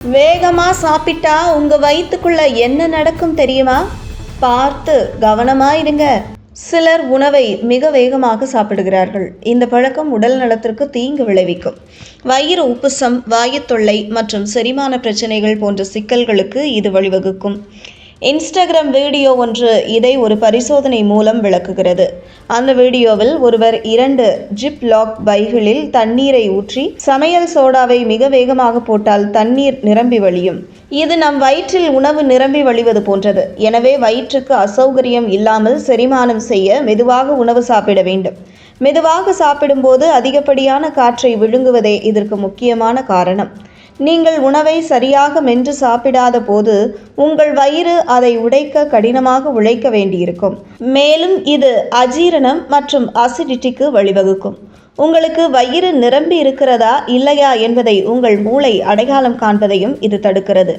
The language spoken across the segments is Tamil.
வேகமாக சாப்பிட்டா உங்கள் வயிற்றுக்குள்ள என்ன நடக்கும் தெரியுமா? பார்த்து கவனமாக இருங்க. சிலர் உணவை மிக வேகமாக சாப்பிடுகிறார்கள். இந்த பழக்கம் உடல் நலத்திற்கு தீங்கு விளைவிக்கும். வயிறு உப்புசம், வாயுத்தொல்லை மற்றும் செரிமான பிரச்சனைகள் போன்ற சிக்கல்களுக்கு இது வழிவகுக்கும். இன்ஸ்டாகிராம் வீடியோ ஒன்று இதை ஒரு பரிசோதனை மூலம் விளக்குகிறது. அந்த வீடியோவில் ஒருவர் 2 ஜிப் லாக் பைகளில் தண்ணீரை ஊற்றி சமையல் சோடாவை மிக வேகமாக போட்டால் தண்ணீர் நிரம்பி வழியும். இது நம் வயிற்றில் உணவு நிரம்பி வழிவது போன்றது. எனவே வயிற்றுக்கு அசௌகரியம் இல்லாமல் செரிமானம் செய்ய மெதுவாக உணவு சாப்பிட வேண்டும். மெதுவாக சாப்பிடும்போது அதிகப்படியான காற்றை விழுங்குவதே இதற்கு முக்கியமான காரணம். நீங்கள் உணவை சரியாக மென்று சாப்பிடாத போது உங்கள் வயிறு அதை உடைக்க கடினமாக உழைக்க வேண்டியிருக்கும். மேலும் இது அஜீரணம் மற்றும் அசிடிட்டிக்கு வழிவகுக்கும். உங்களுக்கு வயிறு நிரம்பி இருக்கிறதா இல்லையா என்பதை உங்கள் மூளை அடையாளம் காண்பதையும் இது தடுக்கிறது.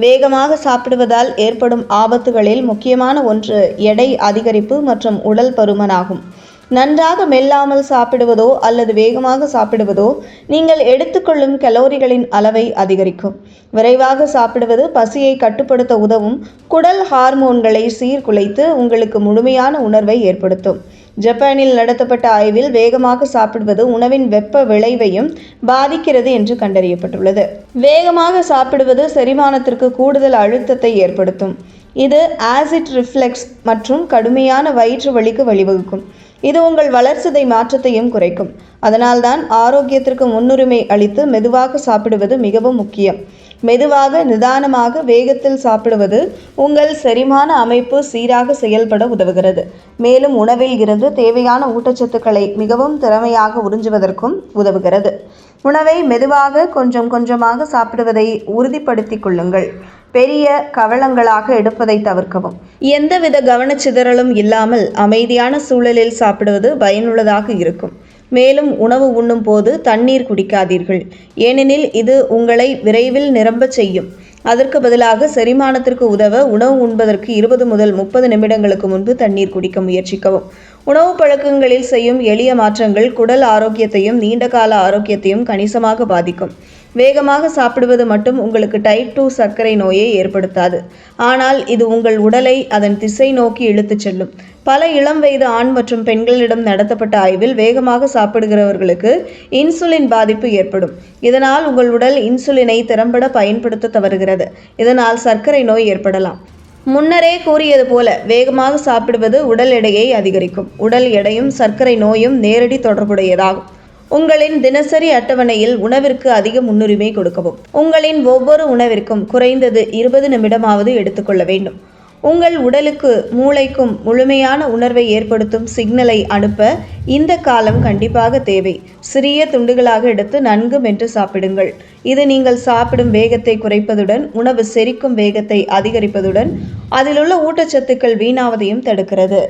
வேகமாக சாப்பிடுவதால் ஏற்படும் ஆபத்துகளில் முக்கியமான ஒன்று எடை அதிகரிப்பு மற்றும் உடல் பருமனாகும். நன்றாக மெல்லாமல் சாப்பிடுவதோ அல்லது வேகமாக சாப்பிடுவதோ நீங்கள் எடுத்துக்கொள்ளும் கலோரிகளின் அளவை அதிகரிக்கும். விரைவாக சாப்பிடுவது பசியை கட்டுப்படுத்த உதவும் குடல் ஹார்மோன்களை சீர்குலைத்து உங்களுக்கு முழுமையான உணர்வை ஏற்படுத்தும். ஜப்பானில் நடத்தப்பட்ட ஆய்வில் வேகமாக சாப்பிடுவது உணவின் வெப்ப விளைவையும் பாதிக்கிறது என்று கண்டறியப்பட்டுள்ளது. வேகமாக சாப்பிடுவது செரிமானத்திற்கு கூடுதல் அழுத்தத்தை ஏற்படுத்தும். இது ஆசிட் ரிஃப்ளெக்ஸ் மற்றும் கடுமையான வயிற்று வலிக்கு வழிவகுக்கும். இது உங்கள் வளர்சிதை மாற்றத்தையும் குறைக்கும். அதனால்தான் ஆரோக்கியத்திற்கு முன்னுரிமை அளித்து மெதுவாக சாப்பிடுவது மிகவும் முக்கியம். மெதுவாக, நிதானமாக, வேகத்தில் சாப்பிடுவது உங்கள் செரிமான அமைப்பு சீராக செயல்பட உதவுகிறது. மேலும் உணவில் இருந்து தேவையான ஊட்டச்சத்துக்களை மிகவும் திறமையாக உறிஞ்சுவதற்கும் உதவுகிறது. உணவை மெதுவாக கொஞ்சம் கொஞ்சமாக சாப்பிடுவதை உறுதிப்படுத்திக் கொள்ளுங்கள். பெரிய கவளங்களாக எடுப்பதை தவிர்க்கவும். எந்தவித கவனச்சிதறலும் இல்லாமல் அமைதியான சூழலில் சாப்பிடுவது பயனுள்ளதாக இருக்கும். மேலும் உணவு உண்ணும் போது தண்ணீர் குடிக்காதீர்கள், ஏனெனில் இது உங்களை விரைவில் நிரம்பச் செய்யும். அதற்கு பதிலாக செரிமானத்திற்கு உதவ உணவு உண்பதற்கு 20 முதல் 30 நிமிடங்களுக்கு முன்பு தண்ணீர் குடிக்க முயற்சிக்கவும். உணவு பழக்கங்களில் செய்யும் எளிய மாற்றங்கள் குடல் ஆரோக்கியத்தையும் நீண்டகால ஆரோக்கியத்தையும் கணிசமாக பாதிக்கும். வேகமாக சாப்பிடுவது மட்டும் உங்களுக்கு டைப் 2 சர்க்கரை நோயை ஏற்படுத்தாது, ஆனால் இது உங்கள் உடலை அதன் திசை நோக்கி இழுத்துச் செல்லும். பல இளம் வயது ஆண் மற்றும் பெண்களிடம் நடத்தப்பட்ட ஆய்வில் வேகமாக சாப்பிடுகிறவர்களுக்கு இன்சுலின் பாதிப்பு ஏற்படும். இதனால் உங்கள் உடல் இன்சுலினை திறம்பட பயன்படுத்த தவறுகிறது. இதனால் சர்க்கரை நோய் ஏற்படலாம். முன்னரே கூறியது போல வேகமாக சாப்பிடுவது உடல் எடையை அதிகரிக்கும். உடல் எடையும் சர்க்கரை நோயும் நேரடி தொடர்புடையதாகும். உங்களின் தினசரி அட்டவணையில் உணவிற்கு அதிக முன்னுரிமை கொடுக்கவும். உங்களின் ஒவ்வொரு உணவிற்கும் குறைந்தது 20 நிமிடமாவது எடுத்துக்கொள்ள வேண்டும். உங்கள் உடலுக்கு மூளைக்கும் முழுமையான உணர்வை ஏற்படுத்தும் சிக்னலை அனுப்ப இந்த காலம் கண்டிப்பாக தேவை. சிறிய துண்டுகளாக எடுத்து நன்கு மென்று சாப்பிடுங்கள். இது நீங்கள் சாப்பிடும் வேகத்தை குறைப்பதுடன் உணவு செரிக்கும் வேகத்தை அதிகரிப்பதுடன் அதிலுள்ள ஊட்டச்சத்துக்கள் வீணாவதையும் தடுக்கிறது.